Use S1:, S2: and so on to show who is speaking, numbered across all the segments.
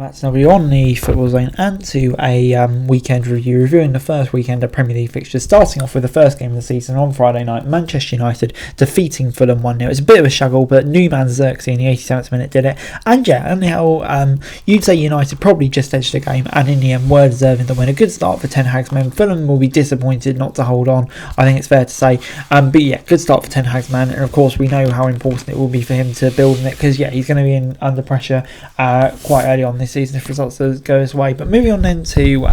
S1: That's now on the Football Zone and to a weekend review, reviewing the first weekend of Premier League fixtures, starting off with the first game of the season on Friday night, Manchester United defeating Fulham 1-0. It was a bit of a struggle, but new man Xerxes in the 87th minute did it. And yeah, anyhow, you'd say United probably just edged the game and in the end were deserving the win. A good start for Ten Hag's men. Fulham will be disappointed not to hold on, I think it's fair to say. But yeah, good start for Ten Hag's man, and of course we know how important it will be for him to build on it, because yeah, he's going to be under pressure quite early on this season if results go his way. But moving on then to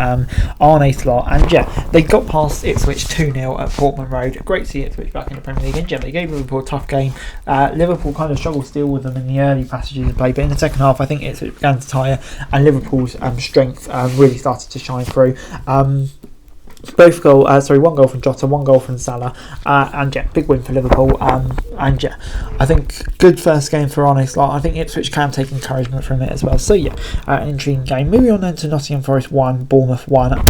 S1: Arne Slot, and yeah, they got past Ipswich 2-0 at Portman Road. Great to see Ipswich back in the Premier League, and yeah, they gave Liverpool a tough game. Liverpool kind of struggled to deal with them in the early passages of play, but in the second half I think Ipswich began to tire, and Liverpool's strength really started to shine through. One goal from Jota, one goal from Salah, and yeah, big win for Liverpool. And yeah, I think good first game for Arne Slot. I think Ipswich can take encouragement from it as well. So yeah, an intriguing game. Moving on then to Nottingham Forest 1, Bournemouth 1.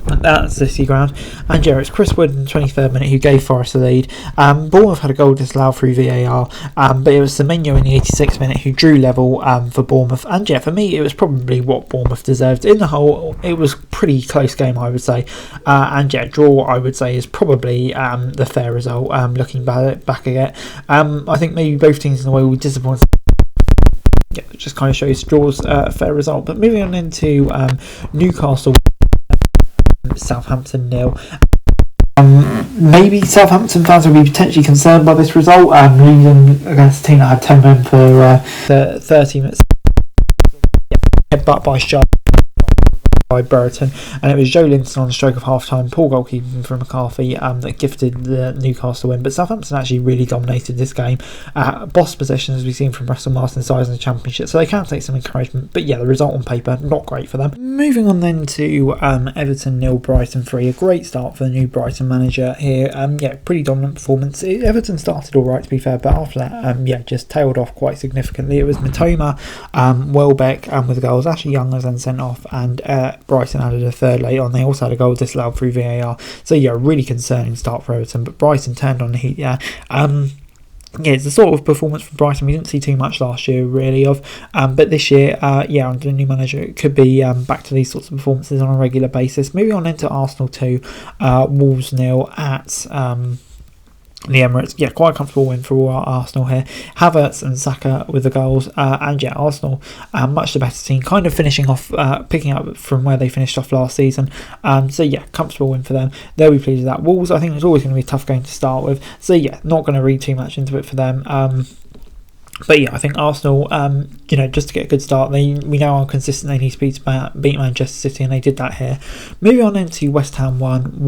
S1: That's the City ground, and yeah, it's Chris Wood in the 23rd minute who gave Forest the lead. Bournemouth had a goal disallowed through VAR, but it was Semenyo in the 86th minute who drew level for Bournemouth. And yeah, for me, it was probably what Bournemouth deserved. In the whole, it was a pretty close game, I would say. And yeah, draw, I would say, is probably the fair result. Looking back again, I think maybe both teams in a way were disappointed. Yeah, it just kind of shows draws a fair result. But moving on into Newcastle. Southampton 0. Maybe Southampton fans will be potentially concerned by this result, losing against a team that had 10 men for 30 minutes. Headbutt by Sharp by Brereton, and it was Joe Linton on the stroke of half time, poor goalkeeping from McCarthy that gifted the Newcastle win. But Southampton actually really dominated this game, boss possession as we've seen from Russell Martin's size in the Championship, so they can take some encouragement. But yeah, the result on paper not great for them. Moving on then to Everton 0, Brighton 3. A great start for the new Brighton manager here. Yeah, pretty dominant performance. Everton started all right, to be fair, but after that just tailed off quite significantly. It was Matoma, Welbeck with goals. Ashley Young was then sent off, and Brighton added a third late on. They also had a goal disallowed through VAR. So yeah, really concerning start for Everton, but Brighton turned on the heat. Yeah, it's the sort of performance from Brighton we didn't see too much last year really of, but this year under the new manager it could be back to these sorts of performances on a regular basis. Moving on into Arsenal 2, Wolves 0 at the Emirates. Yeah, quite a comfortable win for all Arsenal here. Havertz and Saka with the goals, and yeah, Arsenal much the better team, kind of finishing off, picking up from where they finished off last season. So yeah, comfortable win for them. They'll be pleased with that. Wolves, I think it's always going to be a tough game to start with, so yeah, not going to read too much into it for them. But yeah, I think Arsenal, just to get a good start, we know how consistent they need to be to beat Manchester City, and they did that here. Moving on into West Ham 1,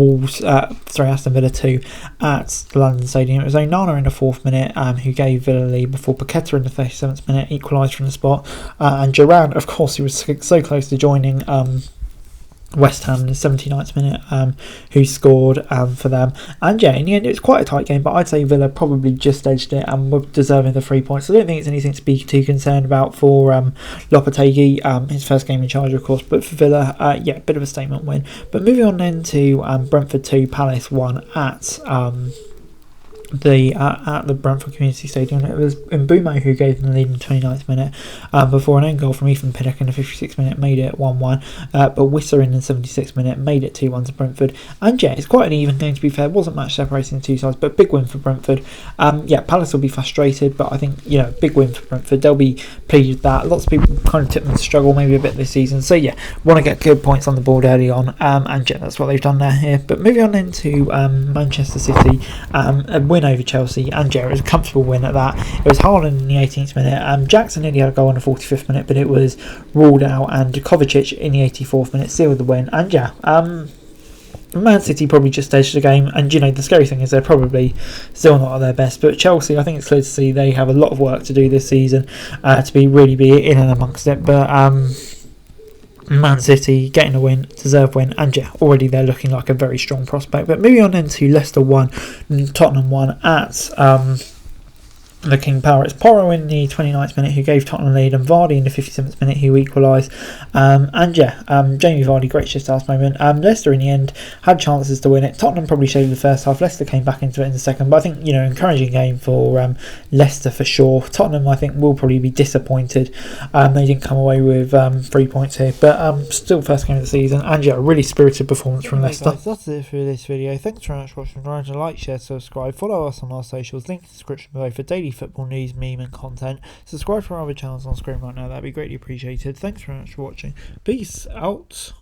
S1: Aston Villa 2 at the London Stadium. It was Onana in the 4th minute who gave Villa lead before Paqueta in the 37th minute equalised from the spot. And Duran, of course, he was so close to joining West Ham in the 79th minute who scored for them. And yeah, in the end it was quite a tight game, but I'd say Villa probably just edged it and were deserving the 3 points. I don't think it's anything to be too concerned about for Lopetegui, his first game in charge of course, but for Villa, a bit of a statement win. But moving on then to Brentford 2, Palace 1 at the Brentford Community Stadium. It was Mbeumo who gave them the lead in the 29th minute before an own goal from Ethan Pinnock in the 56th minute made it 1-1, but Wissa in the 76th minute made it 2-1 to Brentford. And yeah, it's quite an even game to be fair. It wasn't much separating the two sides, but big win for Brentford. Palace will be frustrated, but I think big win for Brentford. They'll be pleased with that. Lots of people kind of tip them to struggle maybe a bit this season, so yeah, want to get good points on the board early on, and yeah, that's what they've done there here. But moving on into Manchester City, a win over Chelsea, and yeah, it was a comfortable win at that. It was Haaland in the 18th minute. Jackson nearly had a goal in the 45th minute, but it was ruled out, and Kovacic in the 84th minute sealed the win. And yeah, Man City probably just edged the game, and the scary thing is they're probably still not at their best. But Chelsea, I think it's clear to see they have a lot of work to do this season to really be in and amongst it. But Man City getting a win, deserved win, and yeah, already they're looking like a very strong prospect. But moving on into Leicester 1, Tottenham 1 at the King Power. It's Porro in the 29th minute who gave Tottenham lead, and Vardy in the 57th minute who equalised. Jamie Vardy, great shift last moment. Leicester in the end had chances to win it. Tottenham probably showed the first half. Leicester came back into it in the second, but I think, encouraging game for Leicester for sure. Tottenham, I think, will probably be disappointed. They didn't come away with 3 points here, but still first game of the season. And a really spirited performance from Leicester.
S2: Guys, that's it for this video. Thanks very much for watching. Remember to like, share, subscribe, follow us on our socials, link in the description below for daily football news, meme and content. Subscribe to our other channels on screen right now, that'd be greatly appreciated. Thanks very much for watching. Peace out.